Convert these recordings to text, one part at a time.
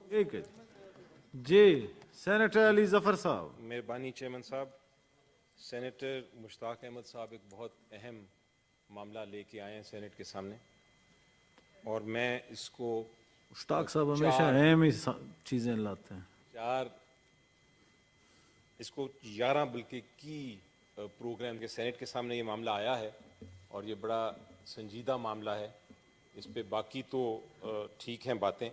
ٹھیک ہے جی سینیٹر علی ظفر صاحب. مہربانی چیئرمین صاحب. سینیٹر مشتاق احمد صاحب ایک بہت اہم معاملہ لے کے آئے ہیں سینٹ کے سامنے, اور میں اس کو مشتاق صاحب ہمیشہ اہم ہی چیزیں لاتے ہیں. اس کو 11 بلکہ کی پروگرام کے سینٹ کے سامنے یہ معاملہ آیا ہے, اور یہ بڑا سنجیدہ معاملہ ہے. اس پہ باقی تو ٹھیک ہیں باتیں,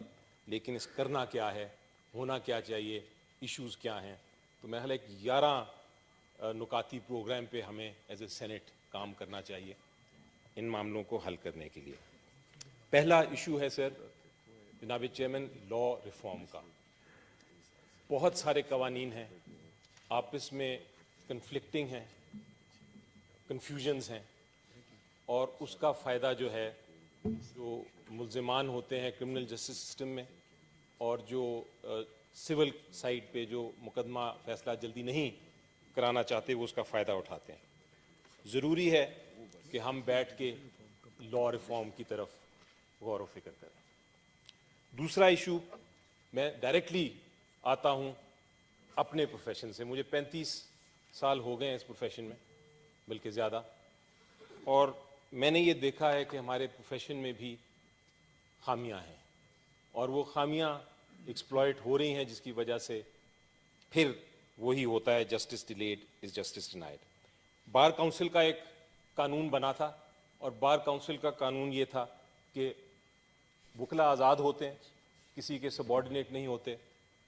لیکن اس کرنا کیا ہے, ہونا کیا چاہیے, ایشوز کیا ہیں. تو میں خیال ہے 11 نکاتی پروگرام پہ ہمیں ایز اے سینٹ کام کرنا چاہیے ان معاملوں کو حل کرنے کے لیے. پہلا ایشو ہے سر جناب چیئرمین لا ریفارم کا. بہت سارے قوانین ہیں, آپس میں کنفلکٹنگ ہیں, کنفیوژنز ہیں, اور اس کا فائدہ جو ہے جو ملزمان ہوتے ہیں کرمنل جسٹس سسٹم میں, اور جو سول سائڈ پہ جو مقدمہ فیصلہ جلدی نہیں کرانا چاہتے وہ اس کا فائدہ اٹھاتے ہیں. ضروری ہے کہ ہم بیٹھ کے لا ریفارم کی طرف غور و فکر کریں. دوسرا ایشو, میں ڈائریکٹلی آتا ہوں اپنے پروفیشن سے. مجھے 35 سال ہو گئے ہیں اس پروفیشن میں, بلکہ زیادہ, اور میں نے یہ دیکھا ہے کہ ہمارے پروفیشن میں بھی خامیاں ہیں, اور وہ خامیاں ایکسپلائٹ ہو رہی ہیں, جس کی وجہ سے پھر وہی ہوتا ہے justice delayed is justice denied. Bar council کا ایک قانون بنا تھا, اور بار کونسل کا قانون یہ تھا کہ وکلا آزاد ہوتے ہیں, کسی کے سبارڈینیٹ نہیں ہوتے,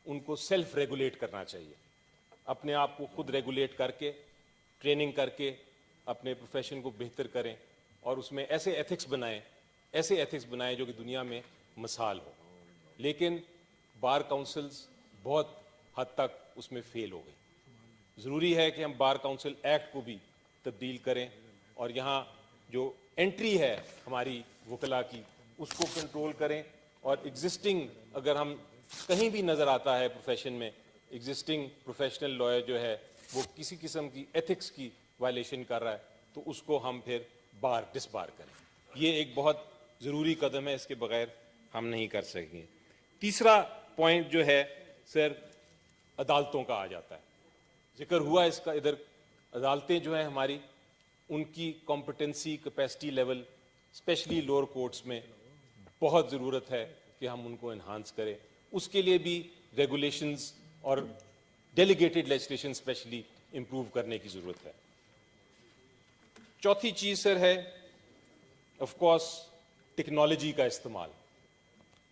ان کو سیلف ریگولیٹ کرنا چاہیے, اپنے آپ کو خود ریگولیٹ کر کے, ٹریننگ کر کے اپنے پروفیشن کو بہتر کریں, اور اس میں ایسے ایتھکس بنائیں جو کہ دنیا میں مثال ہو. لیکن بار کونسلز بہت حد تک اس میں فیل ہو گئی. ضروری ہے کہ ہم بار کونسل ایکٹ کو بھی تبدیل کریں, اور یہاں جو انٹری ہے ہماری وکلا کی اس کو کنٹرول کریں, اور ایگزسٹنگ اگر ہم کہیں بھی نظر آتا ہے پروفیشن میں ایگزسٹنگ پروفیشنل لائر جو ہے وہ کسی قسم کی ایتھکس کی وائلیشن کر رہا ہے, تو اس کو ہم پھر بار ڈس بار کریں. یہ ایک بہت ضروری قدم ہے, اس کے بغیر ہم نہیں کر سکیں گے. تیسرا پوائنٹ جو ہے سر عدالتوں کا آ جاتا ہے. ذکر ہوا اس کا, ادھر عدالتیں جو ہیں ہماری, ان کی competency capacity level specially lower courts میں بہت ضرورت ہے کہ ہم ان کو انہانس کریں. اس کے لیے بھی ریگولیشنز اور ڈیلیگیٹڈ لیجسلیشن اسپیشلی امپروو کرنے کی ضرورت ہے. چوتھی چیز سر ہے آف کورس ٹیکنالوجی کا استعمال.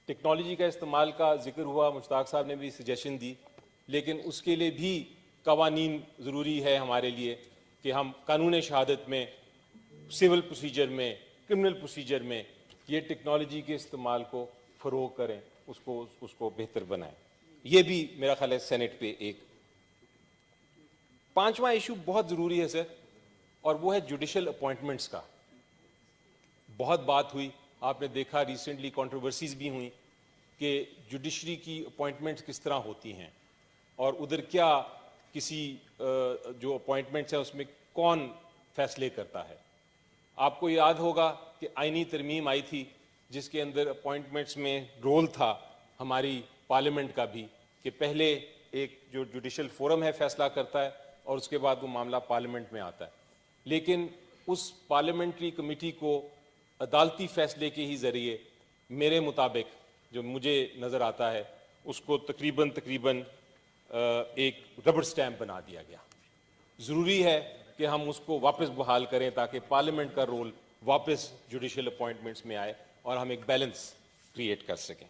ٹیکنالوجی کا استعمال کا ذکر ہوا, مشتاق صاحب نے بھی سجیشن دی, لیکن اس کے لیے بھی قوانین ضروری ہے ہمارے لیے کہ ہم قانون شہادت میں, سول پروسیجر میں, کرمنل پروسیجر میں یہ ٹیکنالوجی کے استعمال کو فروغ کریں, اس کو بہتر بنائیں. یہ بھی میرا خیال ہے سینٹ پہ ایک. پانچواں ایشو بہت ضروری ہے سر, اور وہ ہے جوڈیشل اپوائنٹمنٹس کا. بہت بات ہوئی, آپ نے دیکھا ریسنٹلی کنٹروورسیز بھی ہوئیں کہ جوڈیشری کی اپوائنٹمنٹس کس طرح ہوتی ہیں, اور ادھر کیا کسی جو اپوائنٹمنٹس ہیں اس میں کون فیصلے کرتا ہے. آپ کو یاد ہوگا کہ آئینی ترمیم آئی تھی جس کے اندر اپوائنٹمنٹس میں رول تھا ہماری پارلیمنٹ کا بھی, کہ پہلے ایک جو جوڈیشل فورم ہے فیصلہ کرتا ہے, اور اس کے بعد وہ معاملہ پارلیمنٹ میں آتا ہے. لیکن اس پارلیمنٹری کمیٹی کو عدالتی فیصلے کے ہی ذریعے میرے مطابق جو مجھے نظر آتا ہے اس کو تقریباً ایک ربڑ سٹیمپ بنا دیا گیا. ضروری ہے کہ ہم اس کو واپس بحال کریں تاکہ پارلیمنٹ کا رول واپس جوڈیشل اپوائنٹمنٹس میں آئے اور ہم ایک بیلنس کریٹ کر سکیں.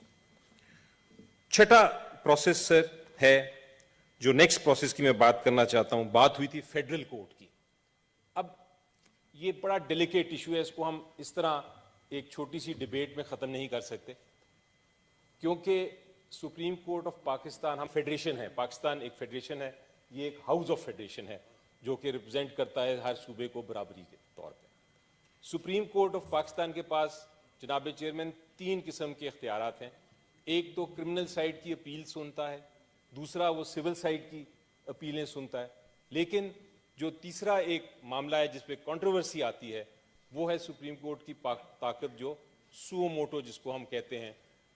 چھٹا پروسیس سر ہے جو نیکسٹ پروسیس کی میں بات کرنا چاہتا ہوں. بات ہوئی تھی فیڈرل کورٹ کی. اب یہ بڑا ڈیلیکیٹ ایشو ہے, اس کو ہم اس طرح ایک چھوٹی سی ڈیبیٹ میں ختم نہیں کر سکتے, کیونکہ سپریم کورٹ آف پاکستان, ہم فیڈریشن ہے, پاکستان ایک فیڈریشن ہے, یہ ایک ہاؤس آف فیڈریشن ہے جو کہ ریپرزینٹ کرتا ہے ہر صوبے کو برابری کے طور پہ. سپریم کورٹ آف پاکستان کے پاس جناب چیئرمین 3 قسم کے اختیارات ہیں. ایک تو کرمنل سائڈ کی اپیل سنتا ہے, دوسرا وہ سول سائڈ کی اپیلیں سنتا ہے, لیکن جو تیسرا ایک معاملہ ہے جس پہ کنٹروورسی آتی ہے وہ ہے سپریم کورٹ کی طاقت جو سو موٹو جس کو ہم کہتے ہیں,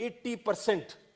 80%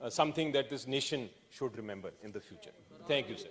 something that this nation should remember in the future. Thank you, sir.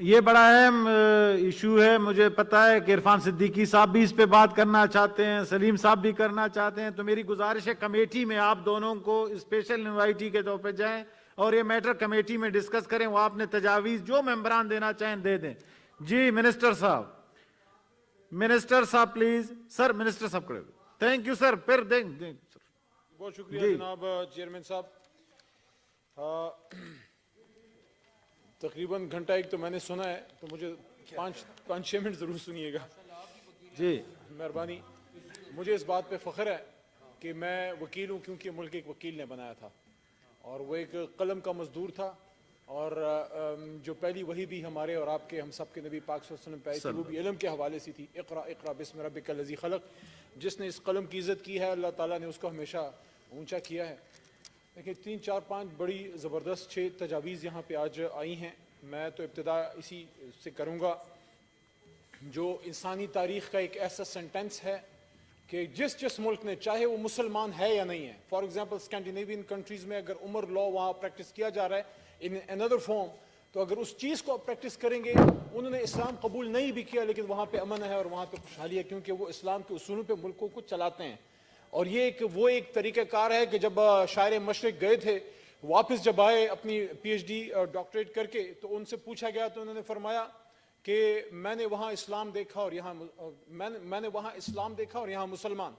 یہ بڑا اہم ایشو ہے. مجھے پتا ہے کہ عرفان صدیقی صاحب بھی اس پہ بات کرنا چاہتے ہیں, سلیم صاحب بھی کرنا چاہتے ہیں. تو میری گزارش ہے کمیٹی میں آپ دونوں کو اسپیشل انوائٹی کے طور پہ جائیں اور یہ میٹر کمیٹی میں ڈسکس کریں. وہ آپ نے تجاویز جو ممبران دینا چاہیں دے دیں. جی منسٹر صاحب, منسٹر صاحب پلیز. سر منسٹر صاحب کھڑے ہوئے. Thank you sir. پھر دیں. بہت شکریہ جناب چیئرمین صاحب. تقریباً گھنٹہ ایک تو میں نے سنا ہے, تو مجھے 5-6 منٹ ضرور سنیے گا. جی مہربانی. مجھے اس بات پہ فخر ہے کہ میں وکیل ہوں, کیونکہ ملک ایک وکیل نے بنایا تھا اور وہ ایک قلم کا مزدور تھا. اور جو پہلی وحی بھی ہمارے اور آپ کے ہم سب کے نبی پاک صلی اللہ علیہ وسلم پہ آئی تھی وہ بھی علم کے حوالے سے تھی. اقرا اقرا بسم ربک الذی خلق. جس نے اس قلم کی عزت کی ہے اللہ تعالیٰ نے اس کو ہمیشہ اونچا کیا ہے. دیکھیں 3-4-5 بڑی زبردست 6 تجاویز یہاں پہ آج آئی ہیں. میں تو ابتدا اسی سے کروں گا جو انسانی تاریخ کا ایک ایسا سینٹنس ہے کہ جس ملک نے, چاہے وہ مسلمان ہے یا نہیں ہے, فار ایگزامپل اسکینڈینیوین کنٹریز میں اگر عمر لا وہاں پریکٹس کیا جا رہا ہے ان another فارم, تو اگر اس چیز کو پریکٹس کریں گے, انہوں نے اسلام قبول نہیں بھی کیا لیکن وہاں پہ امن ہے اور وہاں پہ خوشحالی ہے, کیونکہ وہ اسلام کے اصولوں پہ ملکوں کو چلاتے ہیں. اور یہ وہ ایک طریقہ کار ہے کہ جب شاعر مشرق گئے تھے, واپس جب آئے اپنی پی ایچ ڈی ڈاکٹریٹ کر کے, تو ان سے پوچھا گیا تو انہوں نے فرمایا کہ میں نے وہاں اسلام دیکھا اور یہاں میں نے وہاں اسلام دیکھا اور یہاں مسلمان,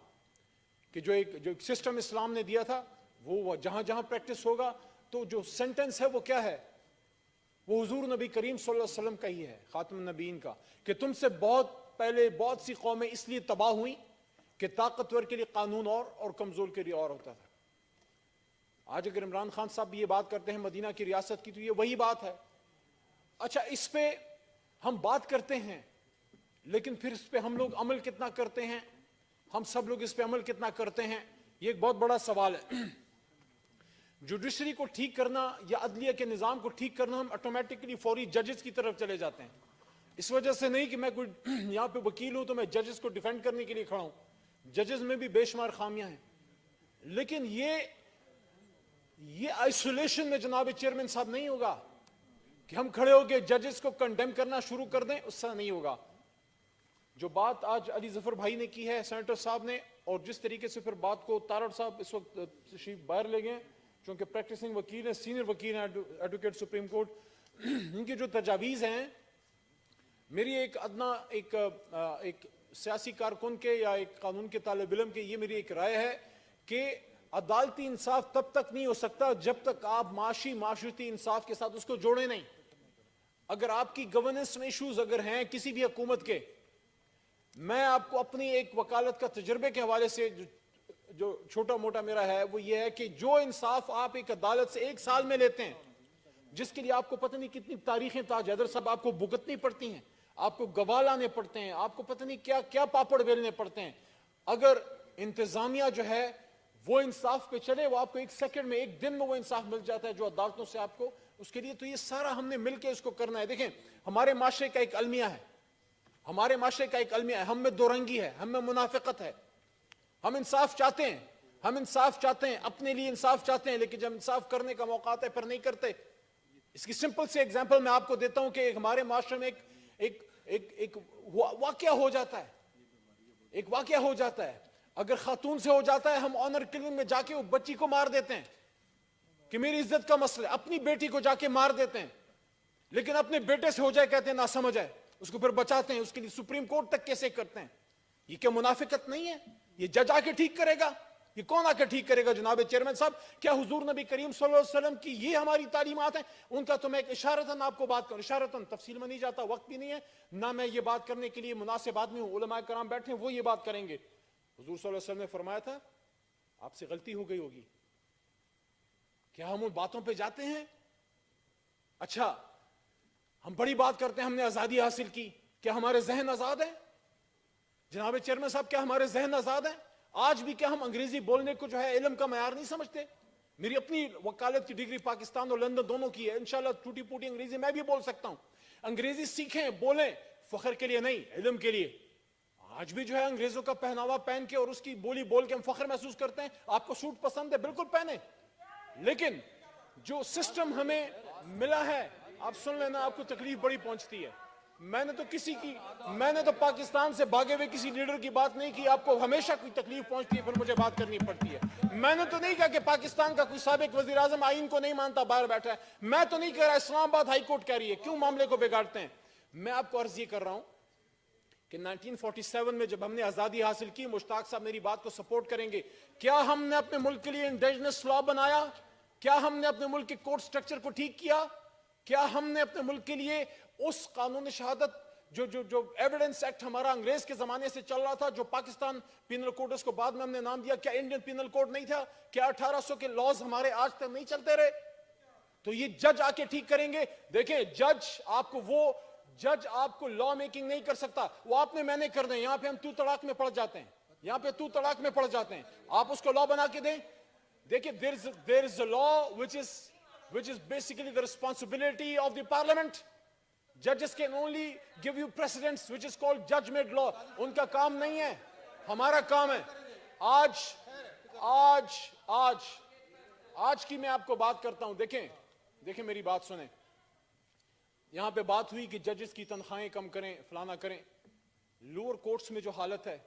کہ جو ایک سسٹم اسلام نے دیا تھا وہ جہاں جہاں پریکٹس ہوگا, تو جو سینٹنس ہے وہ کیا ہے, وہ حضور نبی کریم صلی اللہ علیہ وسلم کا ہی ہے, خاتم النبیین کا, کہ تم سے بہت پہلے بہت سی قومیں اس لیے تباہ ہوئیں کہ طاقتور کے لیے قانون اور کمزور کے لیے اور ہوتا تھا. آج اگر عمران خان صاحب بھی یہ بات کرتے ہیں مدینہ کی ریاست کی, تو یہ وہی بات ہے. اچھا, اس پہ ہم بات کرتے ہیں لیکن پھر اس پہ ہم لوگ عمل کتنا کرتے ہیں, ہم سب لوگ اس پہ عمل کتنا کرتے ہیں, یہ ایک بہت بڑا سوال ہے. جوڈیشری کو ٹھیک کرنا یا عدلیہ کے نظام کو ٹھیک کرنا, ہم آٹومیٹکلی فوری ججز کی طرف چلے جاتے ہیں. اس وجہ سے نہیں کہ میں کوئی یہاں پہ وکیل ہوں تو میں ججز کو ڈیفینڈ کرنے کے لیے کھڑا ہوں, ججز میں بھی بے شمار خامیاں ہیں. لیکن یہ آئسولیشن میں جناب چیئرمین صاحب نہیں ہوگا کہ ہم کھڑے ہو کے ججز کو کنڈیم کرنا شروع کر دیں, اس سے نہیں ہوگا. جو بات آج علی ظفر بھائی نے کی ہے, سینیٹر صاحب نے, اور جس طریقے سے پھر بات کو تارڑ صاحب اس وقت تشریف باہر لے گئے چونکہ پریکٹسنگ وکیل ہیں, سینئر وکیل ہیں, ایڈوکیٹ سپریم کورٹ, ان کی جو تجاویز ہیں, میری ایک ادنا ایک سیاسی کارکن کے یا ایک قانون کے طالب علم کے, یہ میری ایک رائے ہے کہ عدالتی انصاف تب تک نہیں ہو سکتا جب تک آپ معاشرتی انصاف کے ساتھ اس کو جوڑیں نہیں. اگر آپ کی گورننس میں ایشوز اگر ہیں کسی بھی حکومت کے, میں آپ کو اپنی ایک وکالت کا تجربے کے حوالے سے جو چھوٹا موٹا میرا ہے وہ یہ ہے کہ جو انصاف آپ ایک عدالت سے 1 سال میں لیتے ہیں, جس کے لیے آپ کو پتہ نہیں کتنی تاریخیں تاج حیدر صاحب آپ کو بھگتنی پڑتی ہیں, آپ کو گواہ لانے پڑتے ہیں, آپ کو پتہ نہیں کیا کیا پاپڑ بیلنے پڑتے ہیں, اگر انتظامیہ جو ہے وہ انصاف پہ چلے, وہ آپ کو 1 سیکنڈ میں 1 دن میں وہ انصاف مل جاتا ہے جو عدالتوں سے آپ کو, اس کے لیے تو یہ سارا ہم نے مل کے اس کو کرنا ہے. دیکھیں ہمارے معاشرے کا ایک المیہ ہے, ہمارے معاشرے کا ایک المیہ ہے, ہم میں 2 رنگی ہے, ہم میں منافقت ہے. ہم انصاف چاہتے ہیں, ہم انصاف چاہتے ہیں, اپنے لیے انصاف چاہتے ہیں, لیکن جب انصاف کرنے کا موقع آتا ہے پھر نہیں کرتے. اس کی سمپل سی ایگزامپل میں آپ کو دیتا ہوں کہ ہمارے معاشرے میں ایک واقعہ ہو جاتا ہے, ایک واقعہ ہو جاتا ہے. اگر خاتون سے ہو جاتا ہے, ہم آنر کلنگ میں جا کے وہ بچی کو مار دیتے ہیں کہ میری عزت کا مسئلہ ہے, اپنی بیٹی کو جا کے مار دیتے ہیں. لیکن اپنے بیٹے سے ہو جائے کہتے ہیں نہ سمجھ ہے, اس کو پھر بچاتے ہیں, اس کے لیے سپریم کورٹ تک کیسے کرتے ہیں. یہ کیا منافقت نہیں ہے؟ یہ جج آ کے ٹھیک کرے گا؟ یہ کون آ کے ٹھیک کرے گا جناب چیئرمین صاحب؟ کیا حضور نبی کریم صلی اللہ علیہ وسلم کی یہ ہماری تعلیمات ہیں؟ ان کا تو میں ایک اشارتاً آپ کو بات کروں, اشارتاً, تفصیل میں نہیں جاتا, وقت بھی نہیں ہے, نہ میں یہ بات کرنے کے لیے مناسب آدمی ہوں. علماء کرام بیٹھے ہیں, وہ یہ بات کریں گے. حضور صلی اللہ علیہ وسلم نے فرمایا تھا آپ سے غلطی ہو گئی ہوگی. کیا ہم ان باتوں پہ جاتے ہیں؟ اچھا, ہم بڑی بات کرتے ہیں ہم نے آزادی حاصل کی, کیا ہمارے ذہن آزاد ہیں جناب چیئرمین صاحب؟ کیا ہمارے ذہن آزاد ہیں؟ آج بھی کیا ہم انگریزی بولنے کو جو ہے علم کا معیار نہیں سمجھتے؟ میری اپنی وکالت کی ڈگری پاکستان اور لندن دونوں کی ہے, انشاءاللہ ٹوٹی پوٹی انگریزی میں بھی بول سکتا ہوں. انگریزی سیکھیں, بولیں, فخر کے لیے نہیں, علم کے لیے. آج بھی جو ہے انگریزوں کا پہناوا پہن کے اور اس کی بولی بول کے ہم فخر محسوس کرتے ہیں. آپ کو سوٹ پسند ہے, بالکل پہنے, لیکن جو سسٹم ہمیں ملا ہے, آپ سن لینا, آپ کو تکلیف بڑی پہنچتی ہے. میں نے تو پاکستان سے بھاگے ہوئے کسی لیڈر کی بات نہیں کی. آپ کو ہمیشہ کوئی تکلیف پہنچتی ہے, پھر مجھے بات کرنی پڑتی ہے. میں نے تو نہیں کہا کہ پاکستان کا کوئی سابق وزیر اعظم آئین کو نہیں مانتا باہر بیٹھا ہے. میں تو نہیں کہہ رہا, اسلام آباد ہائی کورٹ کہہ رہی ہے. کیوں معاملے کو بگاڑتے ہیں؟ میں آپ کو عرض یہ کر رہا ہوں کہ 1947 میں جب ہم نے آزادی حاصل کی, مشتاق صاحب میری بات کو سپورٹ کریں گے, کیا ہم نے اپنے ملک کے لیے انڈیجنس لا بنایا؟ کیا ہم نے اپنے ملک کے کورٹ سٹرکچر کو ٹھیک کیا؟ کیا ہم نے اپنے ملک کے لیے اس قانون شہادت جو ایویڈنس ایکٹ ہمارا انگریز کے زمانے سے چل رہا تھا, جو پاکستان پینل کوڈ اس کو بعد میں ہم نے نام دیا, کیا انڈین پینل کوڈ نہیں تھا؟ کیا 1800 کے لاز ہمارے آج تک نہیں چلتے رہے؟ تو یہ جج آ کے ٹھیک کریں گے. دیکھیں, جج آپ کو لا میکنگ نہیں کر سکتا. وہ آپ نے میں نے کر دیں. یہاں پہ ہم تو طلاق میں پڑ جاتے ہیں, آپ اس کو لا بنا کے دیں. دیکھیں, there is a law which is basically the responsibility of the parliament. Judges can only give you precedents, which is called judge-made law. ان کا کام نہیں ہے, ہمارا کام ہے. آج کی میں آپ کو بات کرتا ہوں. دیکھیں میری بات سنیں. یہاں پہ بات ہوئی کہ ججز کی تنخواہیں کم کریں, فلانا کریں. لوور کورٹس میں جو حالت ہے,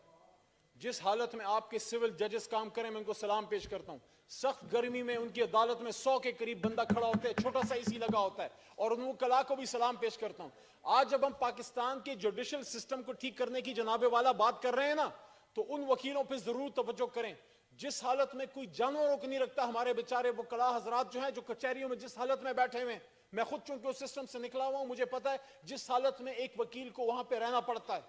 جس حالت میں آپ کے سول ججز کام کریں, میں ان کو سلام پیش کرتا ہوں. سخت گرمی میں ان کی عدالت میں 100 کے قریب بندہ کھڑا ہوتا ہے, چھوٹا سا اسی لگا ہوتا ہے, اور ان وکلاء کو بھی سلام پیش کرتا ہوں. آج جب ہم پاکستان کے جوڈیشل سسٹم کو ٹھیک کرنے کی جناب والا بات کر رہے ہیں نا, تو ان وکیلوں پہ ضرور توجہ کریں. جس حالت میں کوئی جانوروں کو نہیں رکھتا, ہمارے بیچارے وکلاء حضرات جو ہیں, جو کچہریوں میں جس حالت میں بیٹھے ہوئے ہیں, میں خود چونکہ اس سسٹم سے نکلا ہوا ہوں, مجھے پتا ہے جس حالت میں ایک وکیل کو وہاں پہ رہنا پڑتا ہے,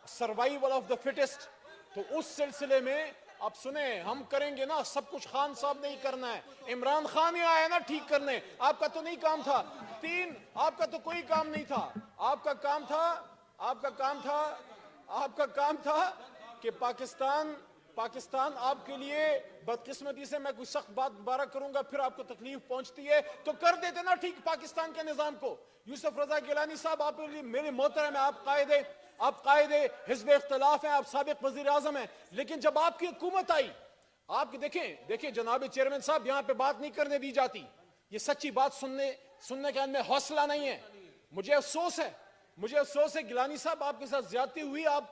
سروائیول آف دا فٹسٹ. تو اس سلسلے میں اب سنیں, ہم کریں گے نا سب کچھ. خان صاحب نہیں کرنا ہے, عمران خان ہی آیا نا ٹھیک کرنے. آپ کا تو نہیں کام تھا. آپ کا تو کوئی کام نہیں تھا. آپ کا کام تھا کہ پاکستان آپ کے لیے, بدقسمتی سے میں کوئی سخت بات دوبارہ کروں گا پھر آپ کو تکلیف پہنچتی ہے, تو کر دیتے نا ٹھیک پاکستان کے نظام کو. یوسف رضا گیلانی صاحب, آپ میرے محترم ہیں, آپ قائد حزب اختلاف ہیں, آپ سابق وزیر اعظم ہیں, لیکن جب آپ کی حکومت آئی, آپ کی دیکھیں جناب چیئرمین صاحب, یہاں پہ بات نہیں کرنے دی جاتی. یہ سچی بات سننے کے اندر حوصلہ نہیں ہے. مجھے افسوس ہے گیلانی صاحب, آپ کے ساتھ زیادتی ہوئی. آپ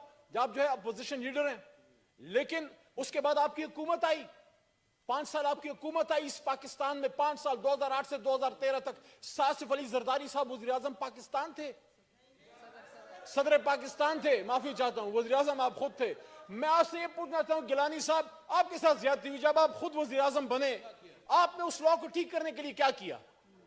جو ہے اپوزیشن لیڈر ہیں, لیکن اس کے بعد آپ کی حکومت آئی, 5 سال آپ کی حکومت آئی اس پاکستان میں. 5 سال 2008 سے 2013 تک آصف علی زرداری صاحب وزیر اعظم پاکستان تھے, صدر پاکستان تھے, معافی چاہتا ہوں, وزیر اعظم آپ خود تھے. میں آپ سے یہ پوچھنا چاہتا ہوں گیلانی صاحب, آپ کے ساتھ زیادتی ہوئی, جب آپ خود وزیر اعظم بنے, آپ نے اس لا کو ٹھیک کرنے کے لیے کیا کیا؟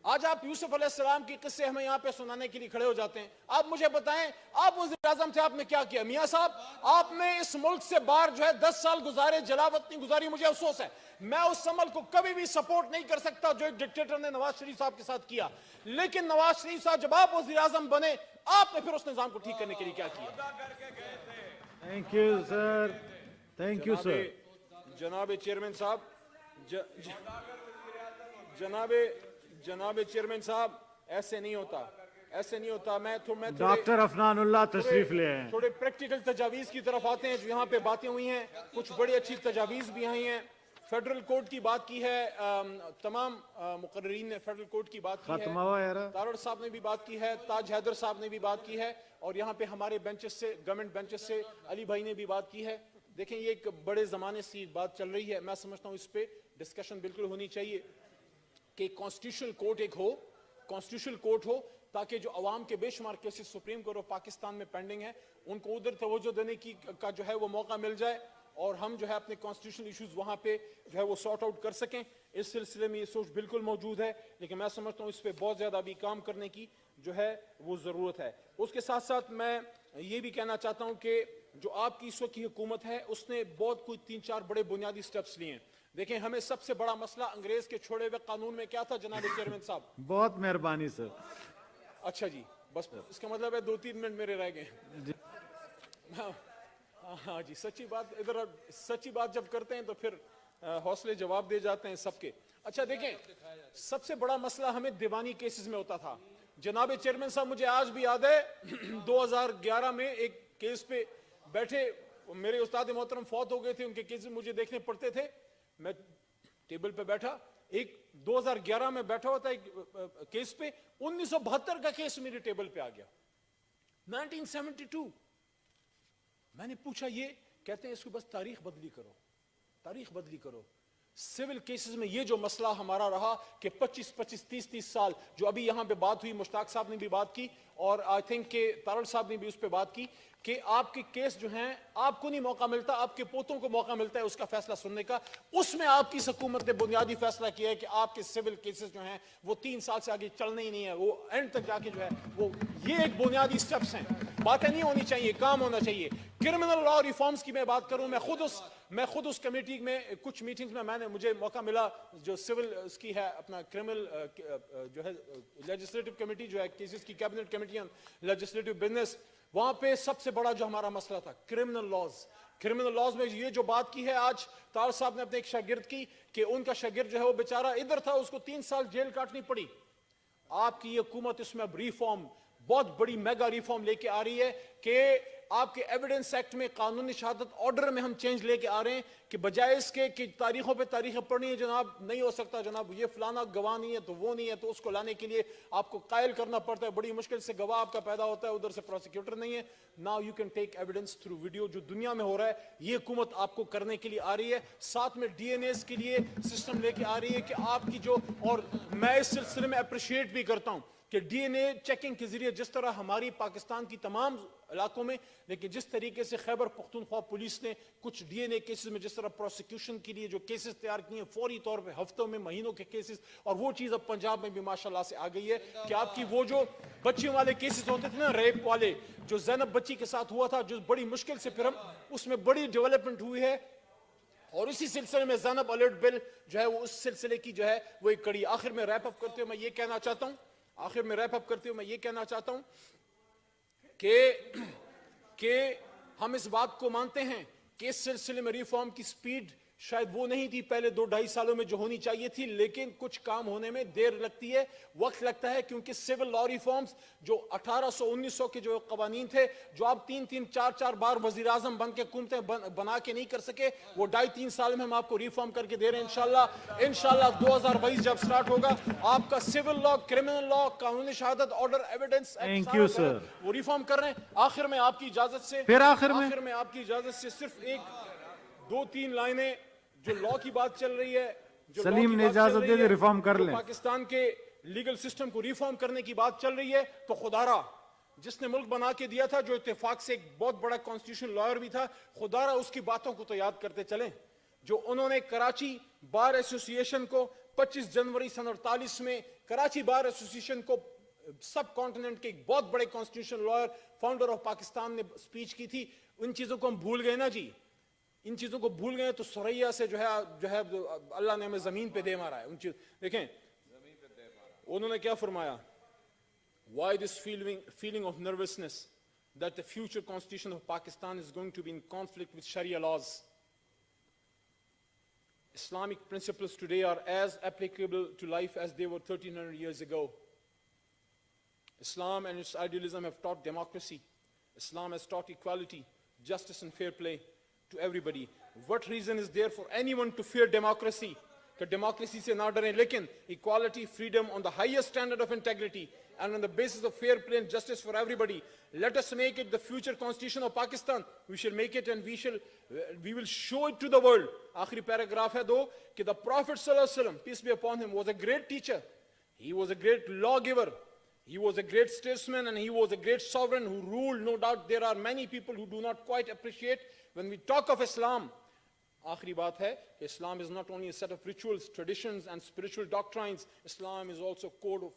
آج آپ یوسف علیہ السلام کی قصے ہمیں یہاں پہ سنانے کے لیے کھڑے ہو جاتے ہیں. آپ مجھے بتائیں, آپ وزیر اعظم تھے, آپ نے کیا کیا؟ میاں صاحب, آپ نے اس ملک سے باہر جو ہے 10 سال گزارے, جلاوطنی گزاری. مجھے افسوس ہے, میں اس عمل کو کبھی بھی سپورٹ نہیں کر سکتا جو ایک ڈکٹیٹر نے نواز شریف صاحب کے ساتھ کیا. لیکن نواز شریف صاحب جب آپ وزیر اعظم بنے, آپ نے پھر اس نظام کو ٹھیک کرنے کے لیے کیا کیا؟ Thank you sir, thank you sir. جناب چیئرمین صاحب, جناب چیئرمین صاحب, ایسے نہیں ہوتا. میں ڈاکٹر افنان اللہ تشریف لے آئے. تھوڑے پریکٹیکل تجاویز کی طرف آتے ہیں جو یہاں پہ باتیں ہوئی ہیں. کچھ بڑی اچھی تجاویز بھی آئی ہیں. فیڈرل کوڈ کی بات کی ہے, تمام مقررین نے فیڈرل کوڈ کی بات کی ہے. تارڑ صاحب نے بھی بات کی ہے, تاج حیدر صاحب نے بھی بات کی ہے, اور یہاں پہ ہمارے بینچز سے, گورنمنٹ بینچز سے علی بھائی نے بھی بات کی ہے. دیکھیں, یہ ایک بڑے زمانے سے بات چل رہی ہے. میں سمجھتا ہوں اس پہ ڈسکشن بالکل ہونی چاہیے کہ کانسٹیٹیوشنل کورٹ ہو, تاکہ جو عوام کے بے شمار cases supreme court of Pakistan میں پینڈنگ ہیں, ان کو ادھر توجہ دینے کا جو ہے وہ موقع مل جائے, اور ہم جو ہے اپنے کانسٹیٹیوشنل ایشوز وہاں پہ جو ہے وہ سارٹ آؤٹ کر سکیں. اس سلسلے میں یہ سوچ بالکل موجود ہے, لیکن میں سمجھتا ہوں اس پہ بہت زیادہ بھی کام کرنے کی جو ہے وہ ضرورت ہے. اس کے ساتھ ساتھ میں یہ بھی کہنا چاہتا ہوں کہ جو آپ کی اس وقت کی حکومت ہے, اس نے بہت کوئی 3-4 بڑے بنیادی سٹیپس لیے ہیں. دیکھیں, ہمیں سب سے بڑا مسئلہ انگریز کے چھوڑے ہوئے قانون میں کیا تھا جناب چیئرمین صاحب؟ بہت مہربانی سر. اچھا جی, بس اس کا مطلب ہے 2-3 منٹ میرے رہ گئے. ہاں جی, سچی بات جب کرتے ہیں تو پھر حوصلے جواب دے جاتے ہیں سب کے. اچھا دیکھیں, سب سے بڑا مسئلہ ہمیں دیوانی کیسز میں ہوتا تھا. جناب چیئرمین صاحب, مجھے آج بھی یاد ہے 2011 میں ایک کیس پہ بیٹھے, میرے استاد محترم فوت ہو گئے تھے, ان کے کیسز مجھے دیکھنے پڑتے تھے. میں ٹیبل پہ بیٹھا, ایک 2011 میں بیٹھا ہوا تھا ایک کیس پہ, 1972 کا کیس میرے ٹیبل پہ آ گیا, 1972. میں نے پوچھا یہ, کہتے ہیں اس کو بس تاریخ بدلی کرو, تاریخ بدلی کرو. سول کیسز میں یہ جو مسئلہ ہمارا رہا کہ 25-30 سال, جو ابھی یہاں پہ بات ہوئی, مشتاق صاحب نے بھی بات کی اور آئی تھنک کہ تارڑ صاحب نے بھی اس پہ بات کی, کہ آپ کے کیس جو ہیں آپ کو نہیں موقع ملتا, آپ کے پوتوں کو موقع ملتا ہے اس کا فیصلہ سننے کا. اس میں آپ کی حکومت نے بنیادی فیصلہ کیا ہے کہ آپ کے سول کیسز جو ہیں وہ 3 سال سے آگے چلنے ہی نہیں ہے, وہ اینڈ تک جا کے جو ہے وہ, یہ ایک بنیادی سٹیپس ہیں. باتیں نہیں ہونی چاہیے, کام ہونا چاہیے. کرمنل لا ریفارمز کی میں بات کروں, میں خود اس کمیٹی میں کچھ میٹنگز میں مجھے موقع ملا, جو سول اس کی ہے اپنا کرمنل جو ہے لیجسلیٹو کمیٹی جو ہے کیسز کی cabinet committee on legislative business, وہاں پہ سب سے بڑا جو ہمارا مسئلہ تھا کرمنل لاز میں یہ جو بات کی ہے آج طاہر صاحب نے اپنے ایک شاگرد کی, کہ ان کا شاگرد جو ہے وہ بیچارہ ادھر تھا, اس کو 3 سال جیل کاٹنی پڑی. آپ کی یہ حکومت اس میں اب ریفارم, بہت بڑی میگا ریفارم لے کے آ رہی ہے, کہ آپ کے ایویڈنس ایکٹ میں, قانونی شہادت آرڈر میں ہم چینج لے کے آ رہے ہیں, کہ بجائے اس کے کہ تاریخوں پہ تاریخیں پڑھنی ہے, جناب نہیں ہو سکتا, جناب یہ فلانا گواہ نہیں ہے تو وہ نہیں ہے, تو اس کو لانے کے لیے آپ کو قائل کرنا پڑتا ہے, بڑی مشکل سے گواہ آپ کا پیدا ہوتا ہے, ادھر سے پروسیکیوٹر نہیں ہے. Now you can take evidence through video, جو دنیا میں ہو رہا ہے یہ حکومت آپ کو کرنے کے لیے آ رہی ہے. ساتھ میں ڈی این ایز کے لیے سسٹم لے کے آ رہی ہے, کہ آپ کی جو, اور میں اس سلسلے میں اپریشیٹ بھی کرتا ہوں کہ ڈی این اے چیکنگ کے ذریعے جس طرح ہماری پاکستان کی تمام علاقوں میں, لیکن جس طریقے سے خیبر پختونخوا پولیس نے کچھ ڈی این اے کیسز میں جس طرح پروسیکیوشن کے لیے جو کیسز تیار کیے ہیں, فوری طور پہ ہفتوں میں, مہینوں کے کیسز, اور وہ چیز اب پنجاب میں بھی ماشاءاللہ سے آ گئی ہے, کہ آپ کی وہ جو بچیوں والے کیسز ہوتے تھے نا, ریپ والے, جو زینب بچی کے ساتھ ہوا تھا, جو بڑی مشکل سے پھر ہم اس میں بڑی ڈیولپمنٹ ہوئی ہے, اور اسی سلسلے میں زینب الرٹ بل جو ہے وہ اس سلسلے کی جو ہے وہ ایک کڑی. آخر میں ریپ اپ کرتے ہوئے میں یہ کہنا چاہتا ہوں کہ ہم اس بات کو مانتے ہیں کہ اس سلسلے میں ریفارم کی سپیڈ شاید وہ نہیں تھی پہلے 2-2.5 سالوں میں جو ہونی چاہیے تھی, لیکن کچھ کام ہونے میں دیر لگتی ہے, وقت لگتا ہے, کیونکہ سول لا ریفارمز جو 1800-1900 کے جو قوانین تھے, جو آپ 3-4 بار وزیر اعظم بن کے حکومتیں بنا کے نہیں کر سکے, وہ 2.5-3 سال میں ہم آپ کو ریفارم کر کے دے رہے ہیں انشاءاللہ. 2022 جب سٹارٹ ہوگا, آپ کا سول لا, کرمنل لا, قانونی شہادت آرڈر, ایویڈنس, وہ ریفارم کر رہے ہیں. آخر میں آپ کی اجازت سے صرف 1-2-3 لائنیں, جو لا کی بات چل رہی ہے, سلیم نے اجازت دے دے ریفارم کر لیں, پاکستان کے لیگل سسٹم کو ریفارم کرنے کی بات چل رہی ہے, تو خدارہ جس نے ملک بنا کے دیا تھا, جو اتفاق سے ایک بہت بڑا کانسٹیٹیوشن لائر بھی تھا, خدارہ اس کی باتوں کو تو یاد کرتے چلیں, جو انہوں نے کراچی بار ایسوسی ایشن کو 25 جنوری سن 48 میں, کراچی بار ایسوسی ایشن کو سب کانٹیننٹ کے ایک بہت بڑے constitution lawyer, founder of Pakistan نے سپیچ کی تھی. ان چیزوں کو ہم بھول گئے نا جی, ان چیزوں کو بھول گئے, تو سریا سے جو ہے اللہ نے ہمیں زمین پہ دے مارا ہے. ان چیز دیکھیں انہوں نے کیا فرمایا, why this feeling of nervousness that the future constitution of Pakistan is going to be in conflict with Sharia laws. Islamic principles today are as applicable to life as they were 1300 years ago. Islam and its idealism have taught democracy. Islam has taught equality, justice and fair play to everybody. What reason is there for anyone to fear democracy? کہ democracy سے نہ ڈریں, لیکن equality, freedom on the highest standard of integrity and on the basis of fair play and justice for everybody. Let us make it the future constitution of Pakistan. We shall make it and we will show it to the world. آخری paragraph ہے 2 کہ the Prophet صلی اللہ علیہ وسلم, peace be upon him, was a great teacher. He was a great lawgiver. He was a great statesman and he was a great sovereign who ruled. No doubt there are many people who do not quite appreciate when we talk of Islam. آخری بات ہے کہ Islam is not only a set of rituals, traditions and spiritual doctrines. Islam is also a code of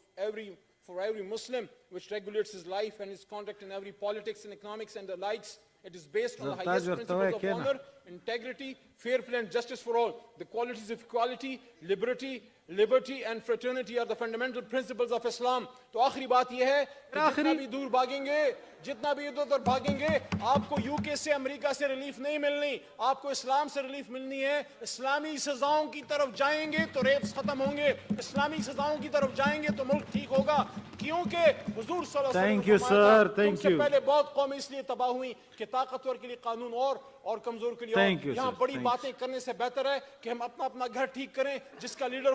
for every Muslim which regulates his life and his conduct in every politics and economics and the likes. It is based on the highest principles of honor, integrity, fair play and justice for all. The qualities of equality, liberty and fraternity are the fundamental principles of Islam. تو آخری بات یہ ہے کہ جتنا بھی دور بھاگیں گے, جتنا بھی ادھر بھاگیں گے, آپ کو یو کے سے, امریکہ سے ریلیف نہیں ملنی, آپ کو اسلام سے ریلیف ملنی ہے. اسلامی سزاؤں کی طرف جائیں گے تو ریپس ختم ہوں گے, اسلامی سزاؤں کی طرف جائیں گے تو ملک ٹھیک ہوگا, کیونکہ حضور صلی اللہ علیہ وسلم ان سے پہلے بہت قومیں اس لیے تباہ ہوئی کہ طاقتور کے لیے قانون اور کمزور کے لیے اور. یہاں بڑی باتیں کرنے سے بہتر ہے کہ ہم اپنا گھر ٹھیک کریں, جس کا leader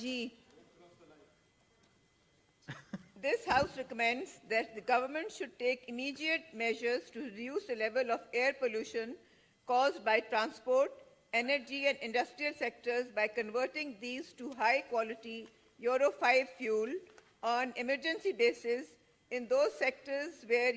G. This House recommends that the government should take immediate measures to reduce the level of air pollution caused by transport, energy and industrial sectors by converting these to high-quality Euro 5 fuel on emergency basis in those sectors where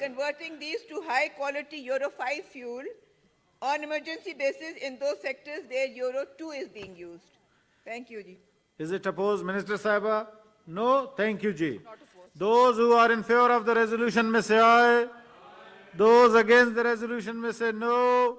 converting these to high-quality Euro 5 fuel on emergency basis in those sectors where Euro 2 is being used. Thank you, Ji. is it opposed? Minister Sahiba? No? Thank you, Ji. Those who are in favor of the resolution may say aye. Those against the resolution may say no.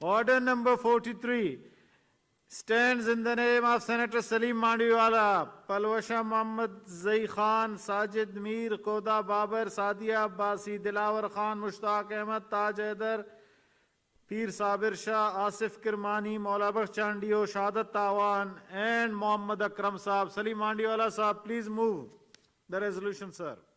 Order number 43 stands in the name of Senator Salim Mandiwala, Palwasha Muhammad Zai Khan, Sajid Mir, Koda Babar, Sadia Abbasi, Dilawar Khan, Mushtaq Ahmad, Taj Haider, Pir Sabir Shah, Asif Kirmani, Maula Baksh Chandiyo, Shahadat Tawan, and Muhammad Akram Saab. Salim Mandiwala Saab, please move the resolution, sir.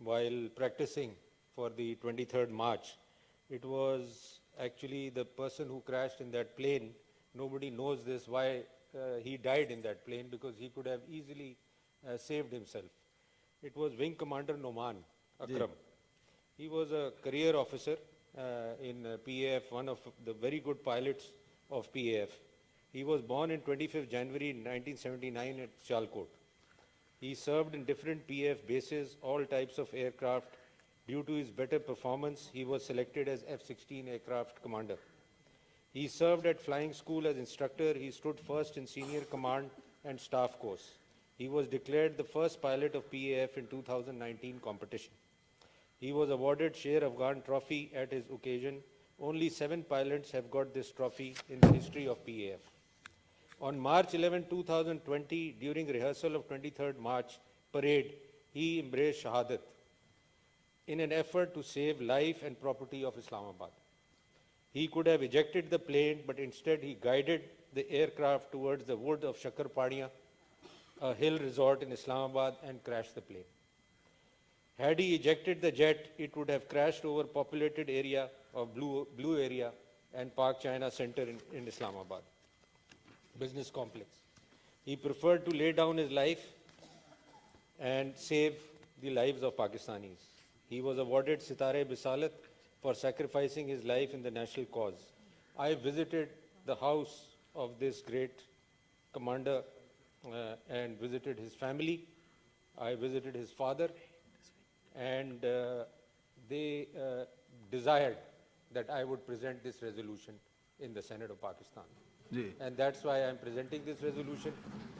while practicing for the 23rd March. It was actually the person who crashed in that plane. Nobody knows this, why he died in that plane, because he could have easily saved himself. It was Wing Commander Noman Akram. He was a career officer in PAF, one of the very good pilots of PAF. He was born in 25th January 1979 at Sialkot. He served in different PAF bases, all types of aircraft. Due to his better performance, he was selected as F-16 aircraft commander. He served at flying school as instructor. He stood first in senior command and staff course. He was declared the first pilot of PAF in 2019 competition. He was awarded Sher Afghan Trophy at his occasion. Only 7 pilots have got this trophy in the history of PAF. On March 11, 2020, during rehearsal of 23rd March parade, he embraced Shahadat in an effort to save life and property of Islamabad. He could have ejected the plane, but instead he guided the aircraft towards the wood of Shakarpadiya, a hill resort in Islamabad, and crashed the plane. Had he ejected the jet, it would have crashed over populated area of Blue Area and Park China Center in Islamabad business complex. He preferred to lay down his life and save the lives of Pakistanis. He was awarded Sitare Bisalat for sacrificing his life in the national cause. I visited the house of this great commander and visited his family. I visited his father, and they desired that I would present this resolution in the Senate of Pakistan. And that's why I'm presenting this resolution.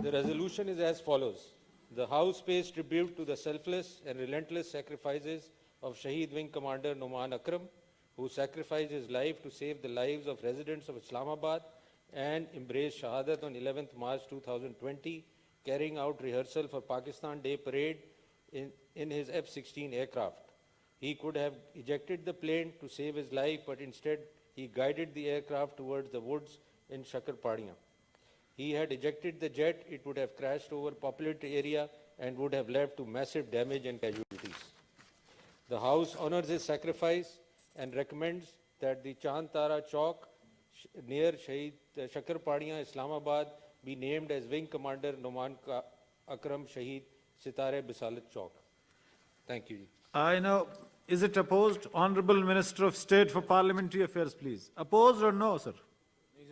The resolution is as follows. The House pays tribute to the selfless and relentless sacrifices of Shaheed Wing Commander Noman Akram, who sacrificed his life to save the lives of residents of Islamabad and embraced Shahadat on 11th March 2020, carrying out rehearsal for Pakistan Day Parade in his F-16 aircraft. He could have ejected the plane to save his life, but instead he guided the aircraft towards the woods in Shakarpadiya. He had ejected the jet, it would have crashed over populated area and would have led to massive damage and casualties. The House honors his sacrifice and recommends that the Chand Tara Chowk near Shakarpadiya, Islamabad, be named as Wing Commander Noman Akram Shaheed Sitare Bisalat Chowk. Thank you. I know. Is it opposed? Honorable Minister of State for Parliamentary Affairs, please. Opposed or no, sir?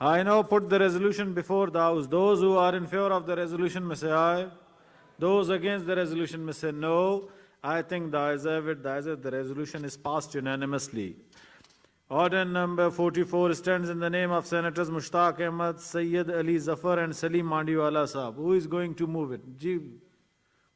I now put the resolution before the House. Those who are in favor of the resolution may say aye. Those against the resolution may say no. I think the ayes have it. The ayes have it. The resolution is passed unanimously. Order number 44 stands in the name of Senators Mushtaq Ahmed, Sayyid Ali Zafar and Salim Mandiwala Sahab. Who is going to move it? Ji,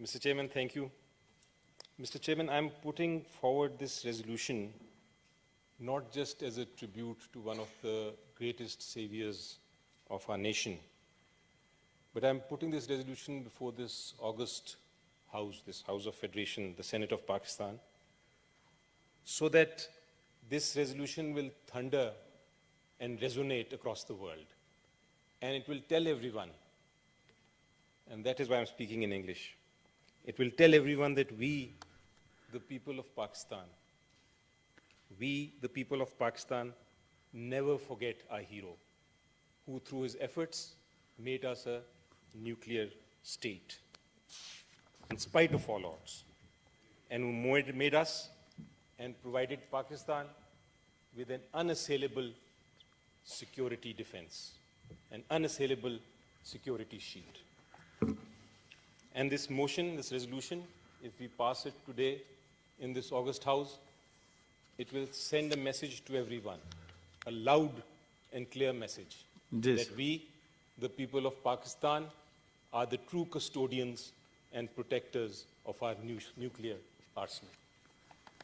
Mr. Chairman, thank you. Mr. Chairman, I'm putting forward this resolution not just as a tribute to one of the greatest saviors of our nation, but I'm putting this resolution before this august House, this House of Federation, the Senate of Pakistan, so that this resolution will thunder and resonate across the world. And it will tell everyone, and that is why I'm speaking in English, it will tell everyone that we, the people of Pakistan, never forget our hero, who through his efforts made us a nuclear state, in spite of all odds, and who made us and provided Pakistan with an unassailable security defense, an unassailable security shield. And this motion, this resolution, if we pass it today in this August House, it will send a message to everyone, a loud and clear message, Yes. that we, the people of Pakistan, are the true custodians and protectors of our nuclear arsenal.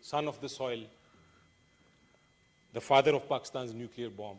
son of the soil, the father of Pakistan's nuclear bomb,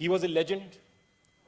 He was a legend,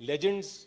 Legends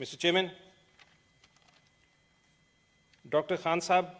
Mr. Chairman, Dr. Khan Sahab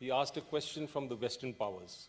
he asked a question from the Western powers,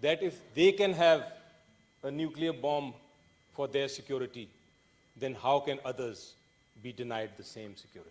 that if they can have a nuclear bomb for their security, then how can others be denied the same security?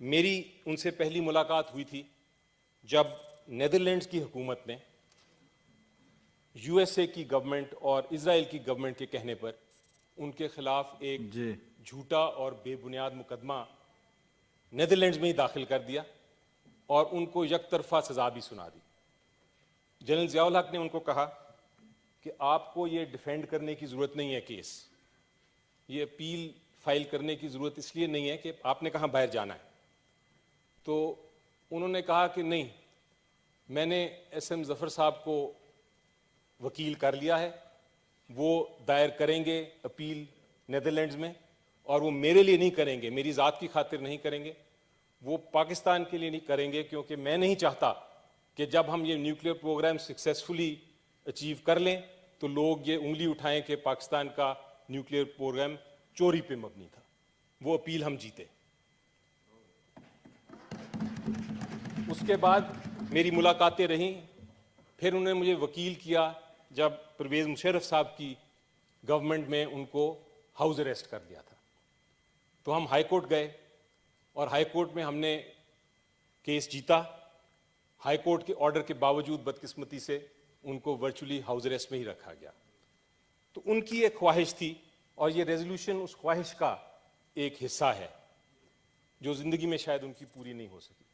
میری ان سے پہلی ملاقات ہوئی تھی جب Netherlands کی حکومت نے یو ایس اے کی گورنمنٹ اور اسرائیل کی گورنمنٹ کے کہنے پر ان کے خلاف ایک جھوٹا اور بے بنیاد مقدمہ نیدرلینڈز میں ہی داخل کر دیا اور ان کو یک طرفہ سزا بھی سنا دی. جنرل ضیاء الحق نے ان کو کہا کہ آپ کو یہ ڈیفینڈ کرنے کی ضرورت نہیں ہے کیس, یہ اپیل فائل کرنے کی ضرورت اس لیے نہیں ہے کہ آپ نے کہاں باہر جانا ہے. تو انہوں نے کہا کہ نہیں, میں نے ایس ایم ظفر صاحب کو وکیل کر لیا ہے, وہ دائر کریں گے اپیل نیدرلینڈز میں, اور وہ میرے لیے نہیں کریں گے, میری ذات کی خاطر نہیں کریں گے, وہ پاکستان کے لیے نہیں کریں گے, کیونکہ میں نہیں چاہتا کہ جب ہم یہ نیوکلیئر پروگرام سکسیسفلی اچیو کر لیں تو لوگ یہ انگلی اٹھائیں کہ پاکستان کا نیوکلیئر پروگرام چوری پہ مبنی تھا. وہ اپیل ہم جیتے. اس کے بعد میری ملاقاتیں رہیں, پھر انہوں نے مجھے وکیل کیا جب پرویز مشرف صاحب کی گورنمنٹ میں ان کو ہاؤس اریسٹ کر دیا تھا. تو ہم ہائی کورٹ گئے اور ہائی کورٹ میں ہم نے کیس جیتا. ہائی کورٹ کے آرڈر کے باوجود بدقسمتی سے ان کو ورچولی ہاؤس اریسٹ میں ہی رکھا گیا. تو ان کی ایک خواہش تھی, اور یہ ریزولوشن اس خواہش کا ایک حصہ ہے جو زندگی میں شاید ان کی پوری نہیں ہو سکی.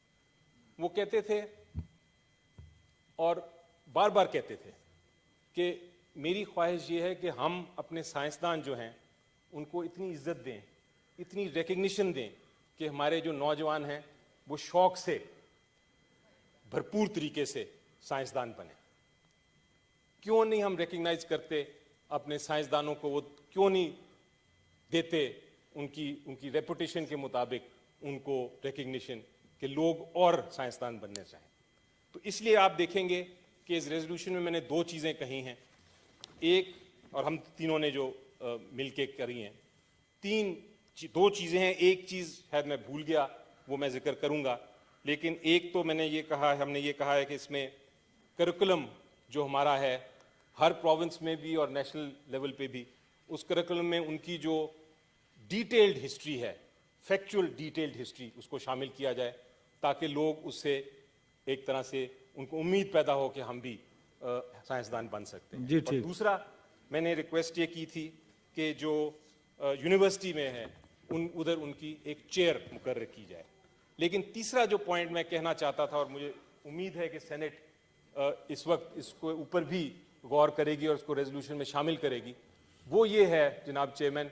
وہ کہتے تھے اور بار بار کہتے تھے کہ میری خواہش یہ ہے کہ ہم اپنے سائنسدان جو ہیں ان کو اتنی عزت دیں, اتنی ریکگنیشن دیں کہ ہمارے جو نوجوان ہیں وہ شوق سے بھرپور طریقے سے سائنسدان بنیں. کیوں نہیں ہم ریکگنائز کرتے اپنے سائنسدانوں کو, وہ کیوں نہیں دیتے ان کی ریپوٹیشن کے مطابق ان کو ریکگنیشن کہ لوگ اور سائنسدان بننے چاہیں. تو اس لیے آپ دیکھیں گے کہ اس ریزولوشن میں نے دو چیزیں کہی ہیں, ایک, اور ہم تینوں نے جو مل کے کری ہیں, دو چیزیں ہیں. ایک چیز شاید میں بھول گیا, وہ میں ذکر کروں گا, لیکن ایک تو میں نے یہ کہا ہے, ہم نے یہ کہا ہے کہ اس میں کریکولم جو ہمارا ہے ہر پروونس میں بھی اور نیشنل لیول پہ بھی, اس کریکولم میں ان کی جو ڈیٹیلڈ ہسٹری ہے, فیکچول ڈیٹیلڈ ہسٹری, اس کو شامل کیا جائے تاکہ لوگ اس سے ایک طرح سے ان کو امید پیدا ہو کہ ہم بھی سائنسدان بن سکتے ہیں. اور دوسرا میں نے ریکویسٹ یہ کی تھی کہ جو یونیورسٹی میں ہے ادھر ان کی ایک چیئر مقرر کی جائے. لیکن تیسرا جو پوائنٹ میں کہنا چاہتا تھا, اور مجھے امید ہے کہ سینٹ اس وقت اس کو اوپر بھی غور کرے گی اور اس کو ریزولوشن میں شامل کرے گی, وہ یہ ہے جناب چیئرمین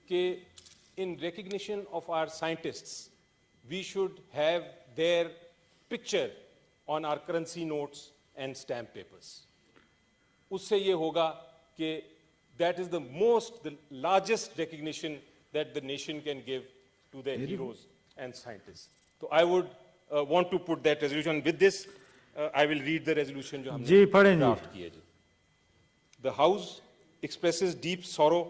کہ in recognition of our scientists, we should have their picture on our currency notes and stamp papers. اس سے یہ ہوگا کہ that is the largest recognition that the nation can give to their heroes and scientists. So I would want to put that resolution. With this, I will read the resolution جو ہم نے draft کی ہے. The House expresses deep sorrow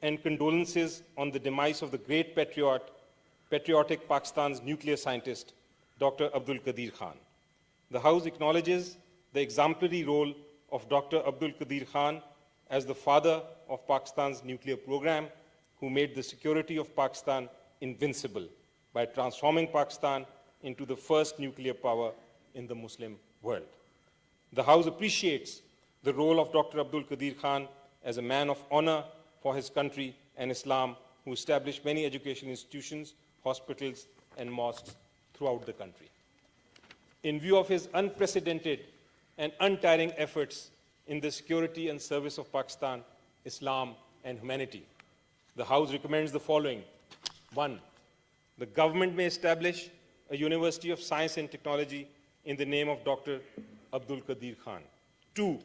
and condolences on the demise of the great patriotic Pakistan's nuclear scientist, Dr. Abdul Qadir Khan. The House acknowledges the exemplary role of Dr. Abdul Qadir Khan as the father of Pakistan's nuclear program, who made the security of Pakistan invincible by transforming Pakistan into the first nuclear power in the Muslim world. The House appreciates the role of Dr. Abdul Qadir Khan as a man of honor for his country and Islam, who established many educational institutions, hospitals, and mosques throughout the country. In view of his unprecedented and untiring efforts in the security and service of Pakistan, Islam, and humanity, the House recommends the following. 1. The government may establish a University of Science and Technology in the name of Dr. Abdul Qadir Khan. 2.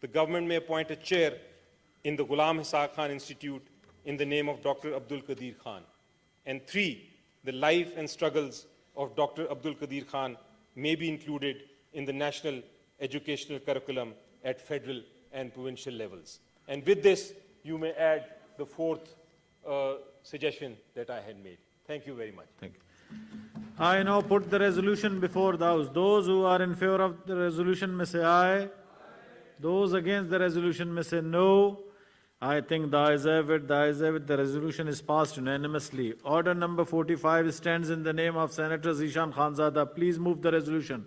The government may appoint a chair in the Ghulam Ishaq Khan Institute in the name of Dr. Abdul Qadir Khan. And 3, the life and struggles of Dr. Abdul Qadir Khan may be included in the national educational curriculum at federal and provincial levels. And with this, you may add the fourth suggestion that I had made. Thank you very much. Thank you. I now put the resolution before the House. Those who are in favor of the resolution may say aye. Those against the resolution may say no. I think the ayes have it, the ayes have it. The resolution is passed unanimously. Order number 45 stands in the name of Senator Zishan Khanzada. Please move the resolution.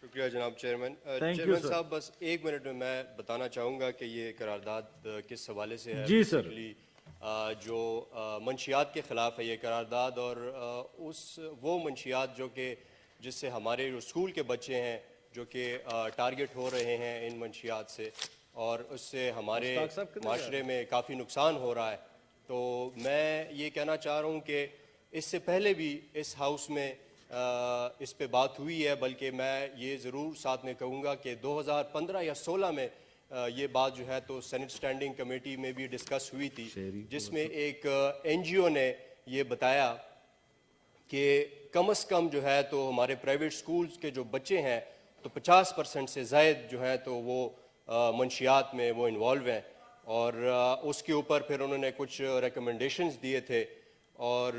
شکریہ جناب chairman Thank you, chairman sir. صاحب بس ایک minute میں بتانا چاہوں گا کہ یہ قرارداد کس حوالے سے ہے جی، sir. Basically، جو منشیات کے خلاف ہے یہ قرارداد اور وہ منشیات جو کہ جس سے ہمارے جو اسکول کے بچے ہیں جو کہ ٹارگٹ ہو رہے ہیں ان منشیات سے اور اس سے ہمارے معاشرے میں کافی نقصان ہو رہا ہے. تو میں یہ کہنا چاہ رہا ہوں کہ اس سے پہلے بھی اس ہاؤس میں اس پہ بات ہوئی ہے، بلکہ میں یہ ضرور ساتھ میں کہوں گا کہ 2015 یا 16 میں یہ بات جو ہے تو سینٹ اسٹینڈنگ کمیٹی میں بھی ڈسکس ہوئی تھی، جس میں ایک این جی او نے یہ بتایا کہ کم از کم جو ہے تو ہمارے پرائیویٹ سکولز کے جو بچے ہیں تو 50% سے زائد جو ہے تو وہ منشیات میں وہ انوالو ہیں، اور اس کے اوپر پھر انہوں نے کچھ ریکمنڈیشنز دیے تھے. اور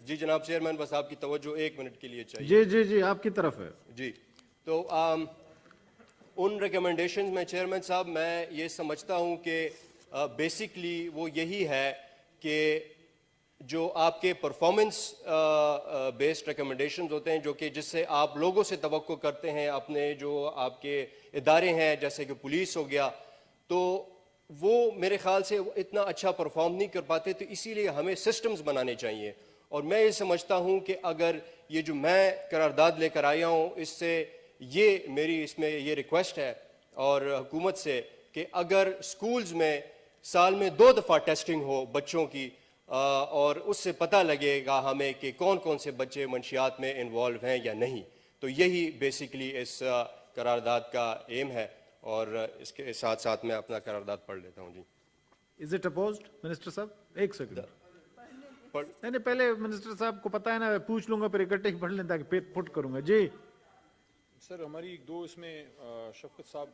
جی جناب چیئرمین بس آپ کی توجہ ایک منٹ کے لیے چاہیے. جی جی جی آپ کی طرف ہے. جی تو ان ریکمنڈیشنز میں چیئرمین صاحب میں یہ سمجھتا ہوں کہ بیسکلی وہ یہی ہے کہ جو آپ کے پرفارمنس بیسڈ ریکمنڈیشنز ہوتے ہیں جو کہ جس سے آپ لوگوں سے توقع کرتے ہیں اپنے جو آپ کے ادارے ہیں جیسے کہ پولیس ہو گیا، تو وہ میرے خیال سے اتنا اچھا پرفارم نہیں کر پاتے، تو اسی لیے ہمیں سسٹمز بنانے چاہیے. اور میں یہ سمجھتا ہوں کہ اگر یہ جو میں قرارداد لے کر آیا ہوں اس سے یہ میری اس میں یہ ریکویسٹ ہے اور حکومت سے کہ اگر سکولز میں سال میں 2 دفعہ ٹیسٹنگ ہو بچوں کی اور اس سے پتہ لگے گا ہمیں کہ کون کون سے بچے منشیات میں انوالو ہیں یا نہیں. تو یہی بیسیکلی اس قرارداد کا ایم ہے، اور اس کے ساتھ ساتھ میں اپنا قرارداد پڑھ لیتا ہوں. جی Is it opposed, منسٹر صاحب؟ ایک سیکنڈ. نہیں پہلے منسٹر صاحب کو پتہ ہے نا، پوچھ لوں گا پھر اکٹھے ہی پڑھ لیں تاکہ پٹ کروں گا. جی سر ہماری ایک دو اس میں شفقت صاحب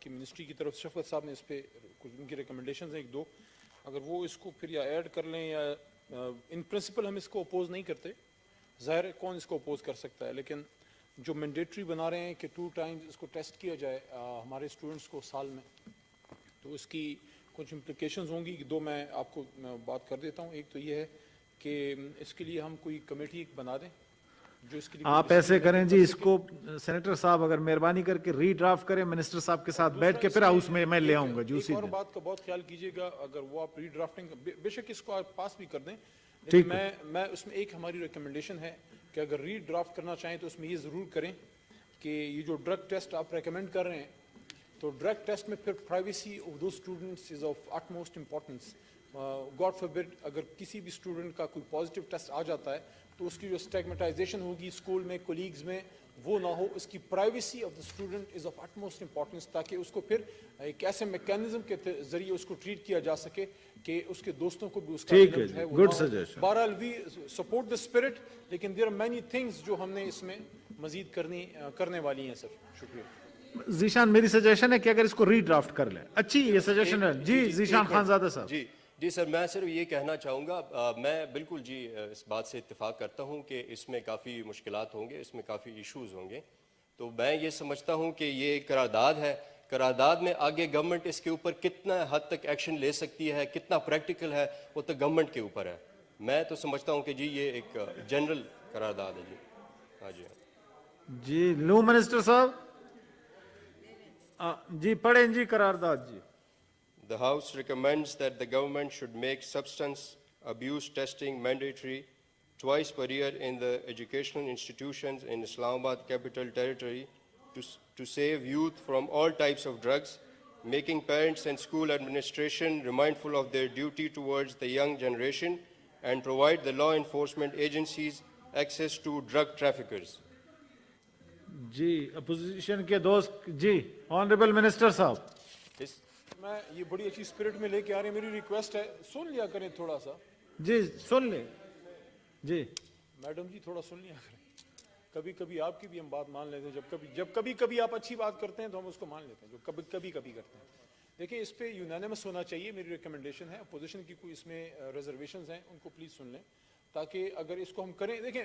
کی منسٹری کی طرف سے شفقت صاحب نے اس پہ کچھ ان کی ریکمنڈیشنز ہیں ایک دو، اگر وہ اس کو پھر یا ایڈ کر لیں یا ان پرنسپل ہم اس کو اپوز نہیں کرتے، ظاہر ہے کون اس کو اپوز کر سکتا ہے، لیکن جو مینڈیٹری بنا رہے ہیں کہ 2 ٹائمز اس کو ٹیسٹ کیا جائے ہمارے اسٹوڈنٹس کو سال میں، تو اس کی کچھ امپلیکیشنز ہوں گی. 2 میں آپ کو بات کر دیتا ہوں. ایک تو یہ ہے کہ اس کے لیے ہم کوئی کمیٹی بنا دیں جو اس کے لیے آپ ایسے کریں جی، اس کو سینیٹر صاحب اگر مہربانی کر کے ری ڈرافٹ کریں منسٹر صاحب کے ساتھ بیٹھ کے، پھر ہاؤس میں لے آؤں گا. جی اسی ایک اور دن بات کا بہت خیال کیجیے گا، اگر وہ آپ ری ڈرافٹنگ بے شک اس کو آپ پاس بھی کر دیں، لیکن میں اس میں ایک ہماری ریکمنڈیشن ہے کہ اگر ری ڈرافٹ کرنا چاہیں تو اس میں یہ ضرور کریں کہ یہ جو ڈرگ ٹیسٹ آپ ریکمینڈ کر رہے ہیں تو ڈرگ ٹیسٹ میں پھر privacy of those students is of utmost importance. God forbid اگر کسی بھی اسٹوڈنٹ کا کوئی پازیٹیو ٹیسٹ آ جاتا ہے تو اس کی جو اسٹیگمیٹائزیشن ہوگی اسکول میں کولیگز میں وہ نہ ہو. اس کی privacy of the student is of utmost importance, تاکہ اس کو پھر ایک ایسے میکینزم کے ذریعے اس کو ٹریٹ کیا جا سکے کہ اس کے دوستوں کو بھی اس کا علم جو ہے وہ نہ ہو. بہرحال وی سپورٹ دا اسپرٹ، لیکن دیر آر مینی تھنگز جو ہم نے اس میں مزید کرنے والی ہیں. سر شکریہ. ذیشان میری سجیشن ہے کہ اگر اس کو ری ڈرافٹ کر لیں. اچھی یہ سجیشن ہے. جی ذیشان خانزادہ صاحب. جی سر میں صرف یہ کہنا چاہوں گا، میں بالکل جی اس بات سے اتفاق کرتا ہوں کہ اس میں کافی مشکلات ہوں گے، اس میں کافی ایشوز ہوں گے. تو میں یہ سمجھتا ہوں کہ یہ ایک قرارداد ہے، قرارداد میں آگے گورنمنٹ اس کے اوپر کتنا حد تک ایکشن لے سکتی ہے، کتنا پریکٹیکل ہے، وہ تو گورنمنٹ کے اوپر ہے. میں تو سمجھتا ہوں کہ جی یہ ایک جنرل قرارداد ہے. جی ہاں جی جی لو منسٹر صاحب جی پڑھیں جی قرارداد. جی The House recommends that the government should make substance abuse testing mandatory twice per year in the educational institutions in Islamabad Capital Territory to save youth from all types of drugs, making parents and school administration remindful of their duty towards the young generation and provide the law enforcement agencies access to drug traffickers. جی opposition کے دوست. جی honourable minister صاحب. میں یہ بڑی اچھی spirit میں لے کے آ رہے ہیں، میری ریکویسٹ ہے سن لیا کریں تھوڑا سا. جی سن لیں. جی میڈم جی تھوڑا سن لیا کریں، کبھی کبھی آپ کی بھی ہم بات مان لیتے ہیں، جب کبھی آپ اچھی بات کرتے ہیں تو ہم اس کو مان لیتے ہیں، جو کبھی کرتے ہیں. دیکھیں اس پہ یونانیمس ہونا چاہیے، میری ریکمنڈیشن ہے. اپوزیشن کی کوئی اس میں ریزرویشنز ہیں ان کو پلیز سن لیں، تاکہ اگر اس کو ہم کریں. دیکھیں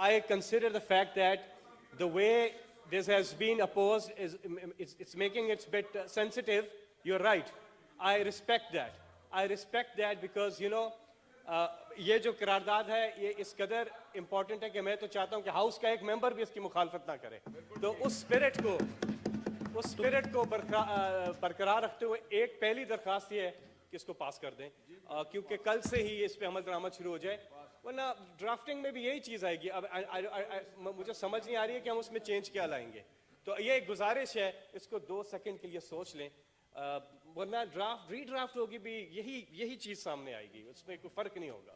I consider the fact that the way this has been opposed is it's making it a bit sensitive. You're right. I respect that. I respect that because, you know, یہ جو قرارداد ہے یہ اس قدر امپورٹنٹ ہے کہ میں تو چاہتا ہوں کہ ہاؤس کا ایک ممبر بھی اس کی مخالفت نہ کرے. تو اس اسپرٹ کو برقرار رکھتے ہوئے ایک پہلی درخواست یہ ہے کہ اس کو پاس کر دیں, کیونکہ کل سے ہی اس پہ عمل درآمد شروع ہو جائے, ورنہ ڈرافٹنگ میں بھی یہی چیز آئے گی. اب مجھے سمجھ نہیں آ رہی ہے کہ ہم اس میں چینج کیا لائیں گے. تو یہ ایک گزارش ہے, اس کو 2 سیکنڈ کے لیے سوچ لیں, ورنہ ری ڈرافٹ ہوگی بھی یہی چیز سامنے آئے گی, اس میں کوئی فرق نہیں ہوگا.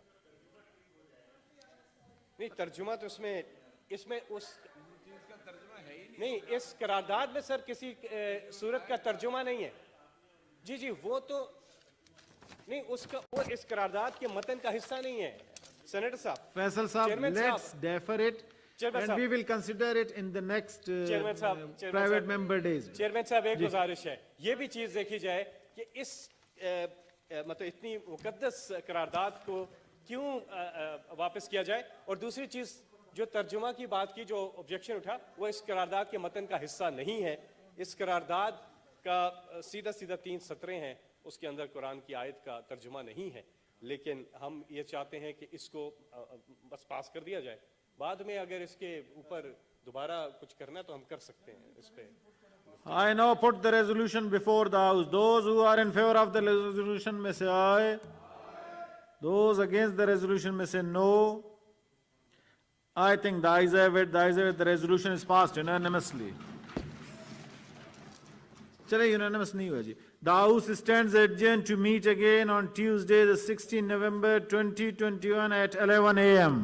نہیں ترجمہ تو اس میں نہیں, اس قرارداد میں سر کسی صورت کا ترجمہ نہیں ہے. جی وہ تو نہیں, اس قرارداد کے متن کا حصہ نہیں ہے. سینیٹر صاحب, فیصل صاحب, let's defer it and we will consider it in the next private member days. Chairman صاحب ایک گزارش ہے, یہ بھی چیز دیکھی جائے کہ اس مطلب اتنی مقدس قرارداد کو کیوں واپس کیا جائے. اور دوسری چیز جو ترجمہ کی بات کی, جو آبجیکشن اٹھا, وہ اس قرارداد کے متن کا حصہ نہیں ہے. اس قرارداد کا سیدھا 3 سطریں ہیں, اس کے اندر قرآن کی آیت کا ترجمہ نہیں ہے. لیکن ہم یہ چاہتے ہیں کہ اس کو بس پاس کر دیا جائے. بعد میں اگر اس کے اوپر دوبارہ کچھ کرنا ہے تو ہم کر سکتے ہیں اس پہ. I now put the resolution before the House. Those who are in favor of the resolution may say aye. Those against the resolution may say no. I think the ayes have it. The resolution is passed unanimously. چلے unanimous نہیں ہوا جی. The House stands adjourned to meet again on Tuesday, the 16th November 2021 at 11 a.m.